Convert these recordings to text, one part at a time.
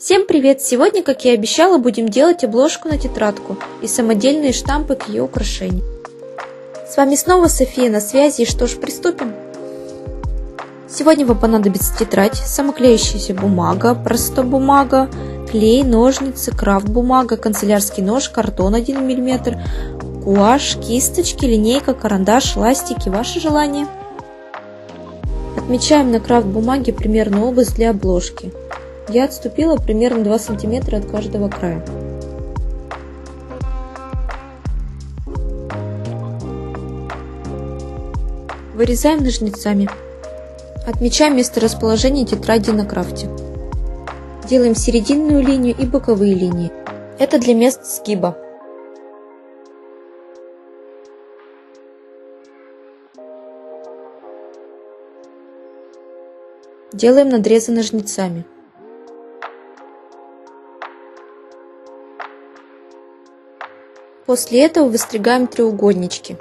Всем привет! Сегодня, как и обещала, будем делать обложку на тетрадку и самодельные штампы к ее украшению. С вами снова София на связи, и что ж, приступим. Сегодня вам понадобится тетрадь, самоклеющаяся бумага, простобумага, клей, ножницы, крафт-бумага, канцелярский нож, картон 1 мм, гуашь, кисточки, линейка, карандаш, ластики, ваше желание. Отмечаем на крафт-бумаге примерную область для обложки. Я отступила примерно 2 см от каждого края. Вырезаем ножницами. Отмечаем место расположения тетради на крафте. Делаем серединную линию и боковые линии. Это для мест сгиба. Делаем надрезы ножницами. После этого выстригаем треугольнички.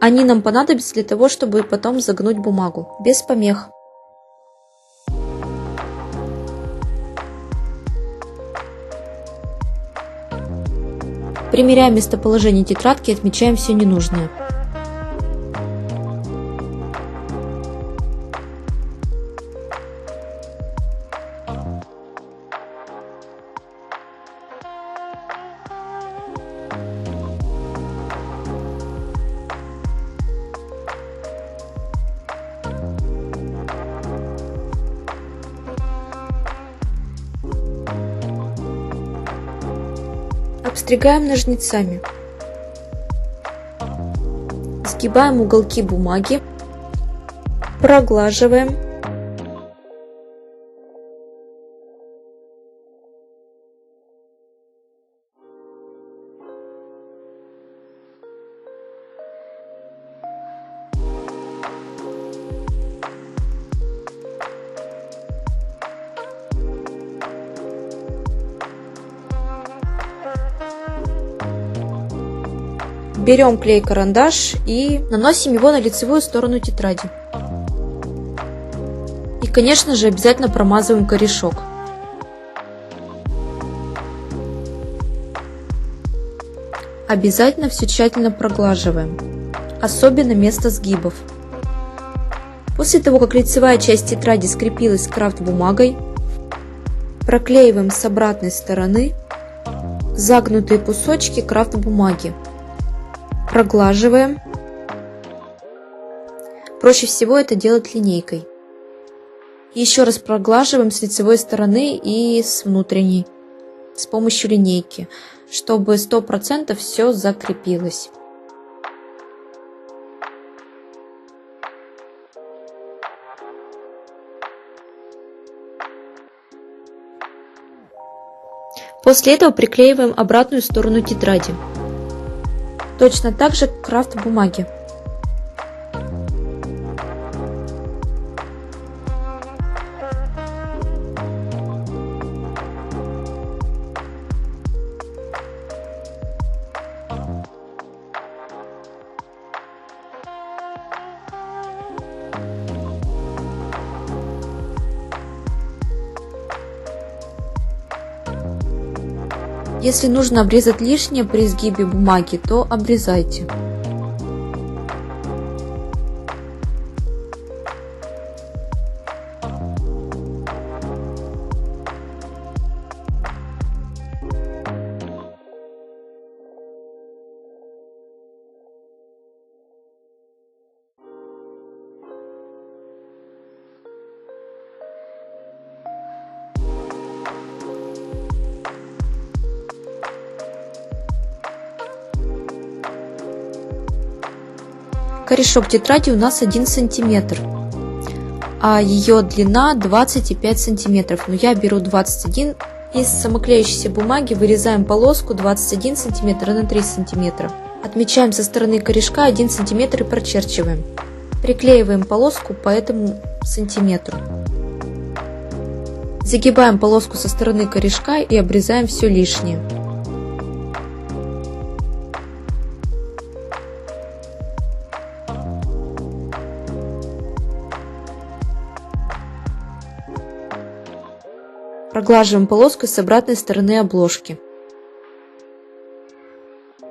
Они нам понадобятся для того, чтобы потом загнуть бумагу, без помех. Примеряем местоположение тетрадки и отмечаем все ненужное. Обстригаем ножницами. Сгибаем уголки бумаги, проглаживаем. Берем клей-карандаш и наносим его на лицевую сторону тетради. И, конечно же, обязательно промазываем корешок. Обязательно все тщательно проглаживаем, особенно место сгибов. После того, как лицевая часть тетради скрепилась крафт-бумагой, проклеиваем с обратной стороны загнутые кусочки крафт-бумаги. Проглаживаем. Проще всего это делать линейкой. Еще раз проглаживаем с лицевой стороны и с внутренней с помощью линейки, чтобы 100% все закрепилось. После этого приклеиваем обратную сторону тетради. Точно так же к крафт-бумаге. Если нужно обрезать лишнее при изгибе бумаги, то обрезайте. Корешок тетради у нас 1 см, а ее длина 25 см, но я беру 21. Из самоклеющейся бумаги вырезаем полоску 21 см на 3 см. Отмечаем со стороны корешка 1 см и прочерчиваем. Приклеиваем полоску по этому сантиметру. Загибаем полоску со стороны корешка и обрезаем все лишнее. Проглаживаем полоску с обратной стороны обложки.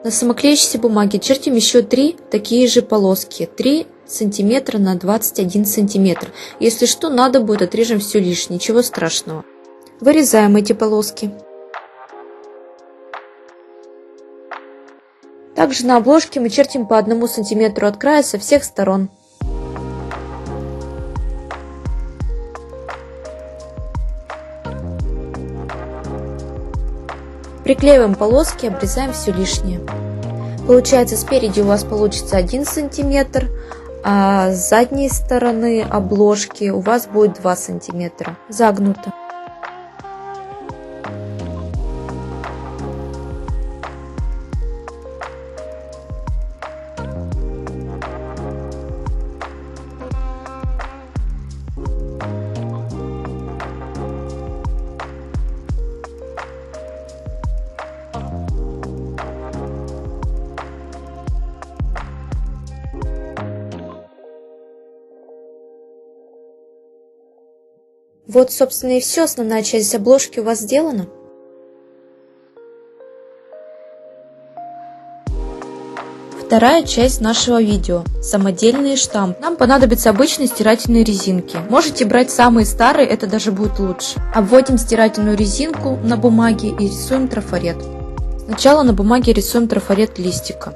На самоклеящейся бумаге чертим еще 3 такие же полоски, 3 см на 21 см. Если что, надо будет, отрежем все лишнее, ничего страшного. Вырезаем эти полоски. Также на обложке мы чертим по 1 см от края со всех сторон. Приклеиваем полоски, обрезаем все лишнее. Получается, спереди у вас получится 1 см, а с задней стороны обложки у вас будет 2 см. Загнуто. Вот, собственно, и все. Основная часть обложки у вас сделана. Вторая часть нашего видео – самодельные штампы. Нам понадобятся обычные стирательные резинки. Можете брать самые старые, это даже будет лучше. Обводим стирательную резинку на бумаге и рисуем трафарет. Сначала на бумаге рисуем трафарет листика.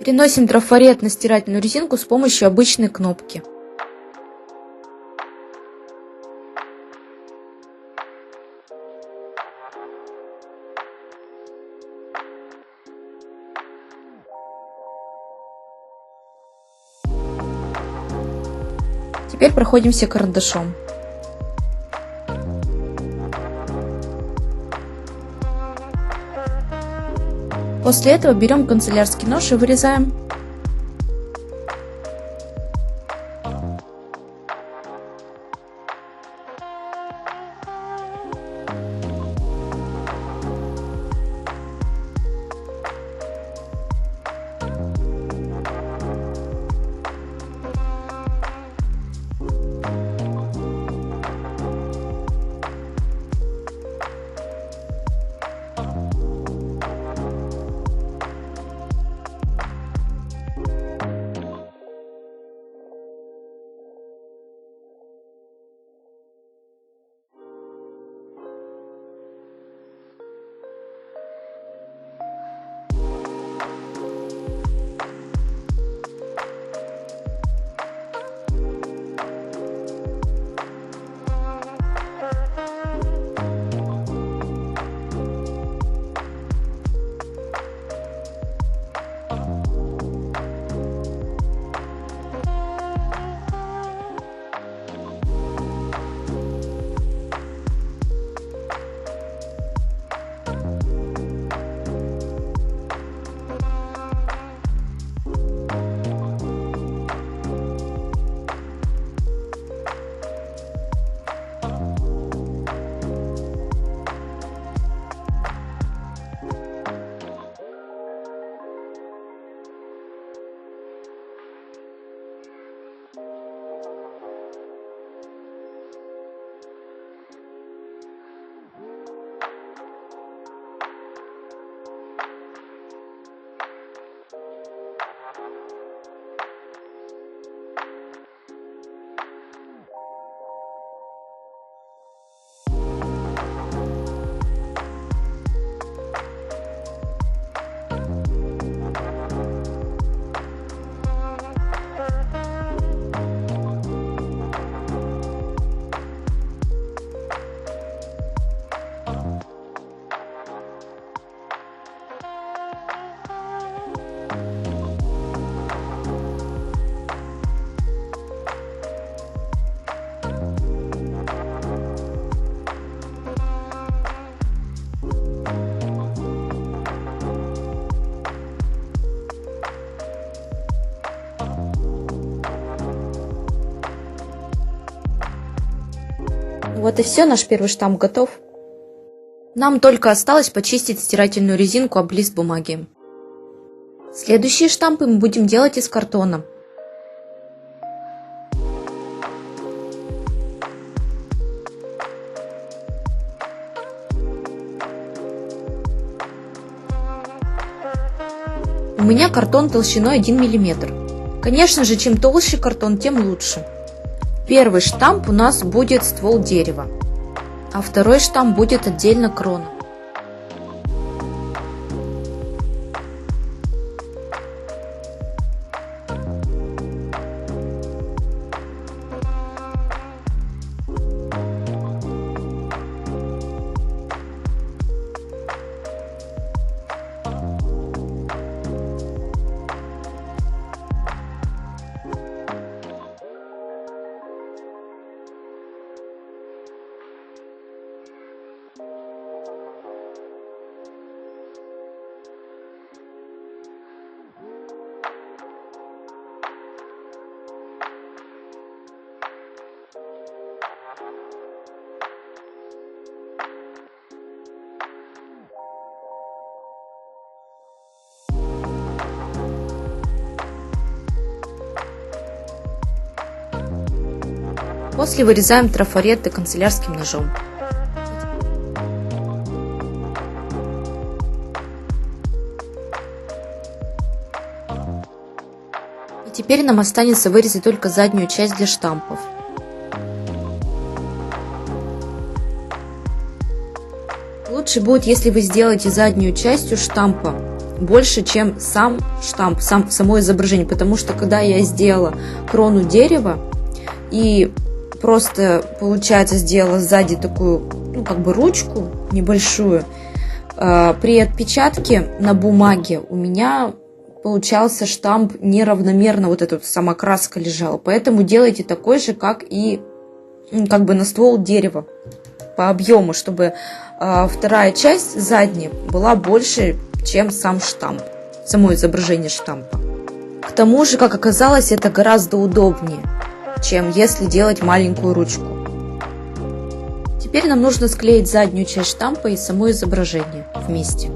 Переносим трафарет на стирательную резинку с помощью обычной кнопки. Теперь проходимся карандашом. После этого берем канцелярский нож и вырезаем. Вот и все, наш первый штамп готов. Нам только осталось почистить стирательную резинку об лист бумаги. Следующие штампы мы будем делать из картона. У меня картон толщиной 1 мм. Конечно же, чем толще картон, тем лучше. Первый штамп у нас будет ствол дерева, а второй штамп будет отдельно крона. После вырезаем трафареты канцелярским ножом. И теперь нам останется вырезать только заднюю часть для штампов. Лучше будет, если вы сделаете заднюю частью штампа больше, чем сам штамп, само изображение, потому что когда я сделала крону дерева и просто, получается, сделала сзади такую, как бы ручку небольшую, при отпечатке на бумаге у меня получался штамп неравномерно, вот эта вот сама краска лежала, поэтому делайте такой же, как и как бы на ствол дерева по объему, чтобы вторая часть задняя была больше, чем сам штамп, само изображение штампа. К тому же, как оказалось, это гораздо удобнее, чем если делать маленькую ручку. Теперь нам нужно склеить заднюю часть штампа и само изображение вместе.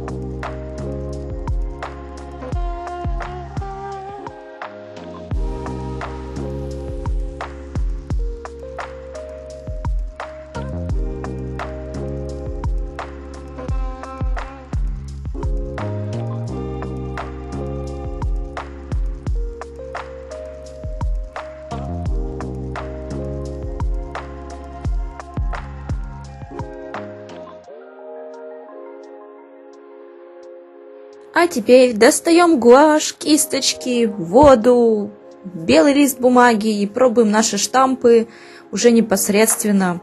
А теперь достаем гуашь, кисточки, воду, белый лист бумаги и пробуем наши штампы уже непосредственно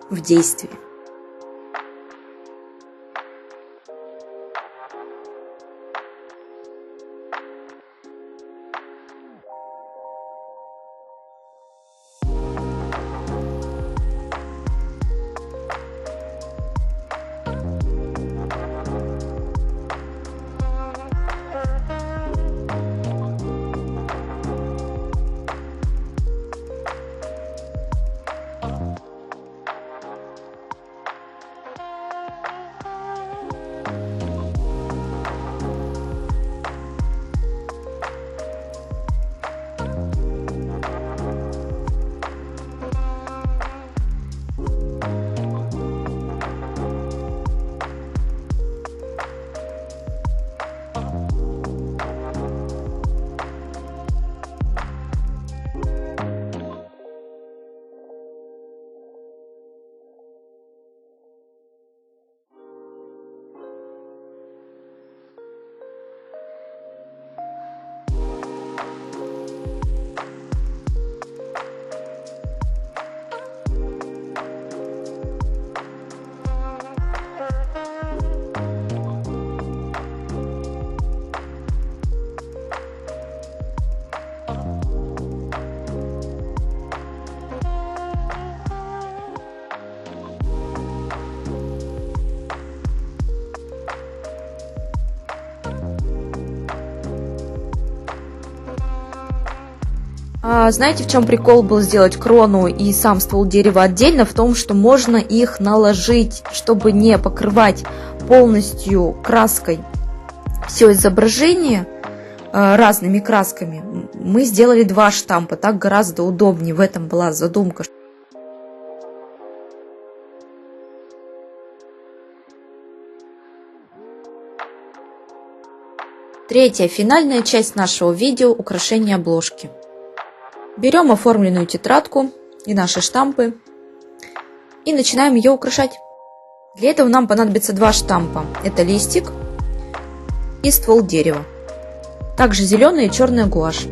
в действии. А знаете, в чем прикол был сделать крону и сам ствол дерева отдельно? В том, что можно их наложить, чтобы не покрывать полностью краской все изображение разными красками. Мы сделали 2 штампа, так гораздо удобнее, в этом была задумка. Третья, финальная часть нашего видео – украшение обложки. Берем оформленную тетрадку и наши штампы и начинаем ее украшать. Для этого нам понадобится 2 штампа. Это листик и ствол дерева. Также зеленая и черная гуашь.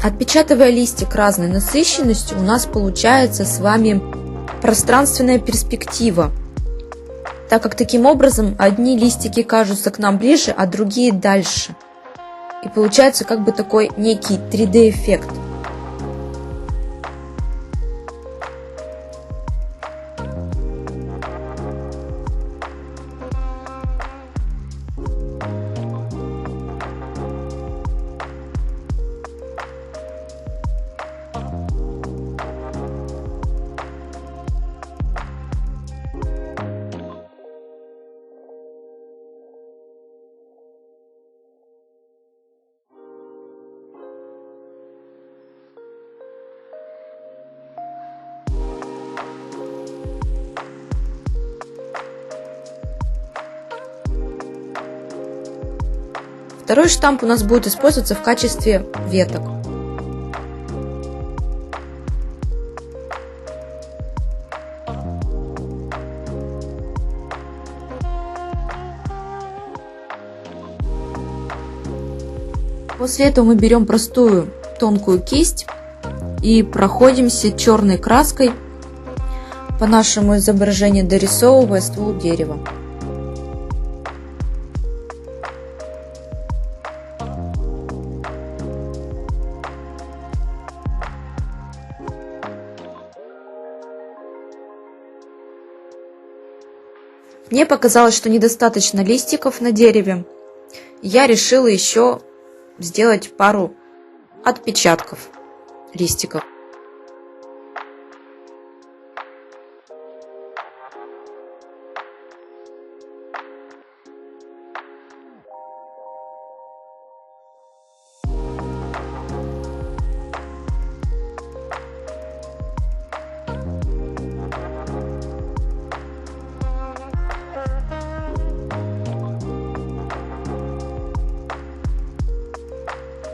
Отпечатывая листик разной насыщенностью, у нас получается с вами пространственная перспектива, так как таким образом одни листики кажутся к нам ближе, а другие дальше. И получается как бы такой некий 3D-эффект. Второй штамп у нас будет использоваться в качестве веток. После этого мы берем простую тонкую кисть и проходимся черной краской по нашему изображению, дорисовывая ствол дерева. Мне показалось, что недостаточно листиков на дереве. Я решила еще сделать пару отпечатков листиков.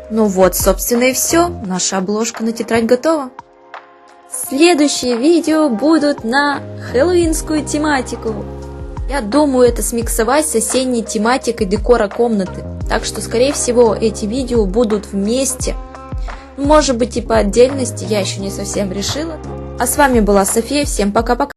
Ну вот, собственно и все. Наша обложка на тетрадь готова. Следующие видео будут на хэллоуинскую тематику. Я думаю, это смиксовать с осенней тематикой декора комнаты. Так что, скорее всего, эти видео будут вместе. Может быть и по отдельности, я еще не совсем решила. А с вами была София. Всем пока-пока.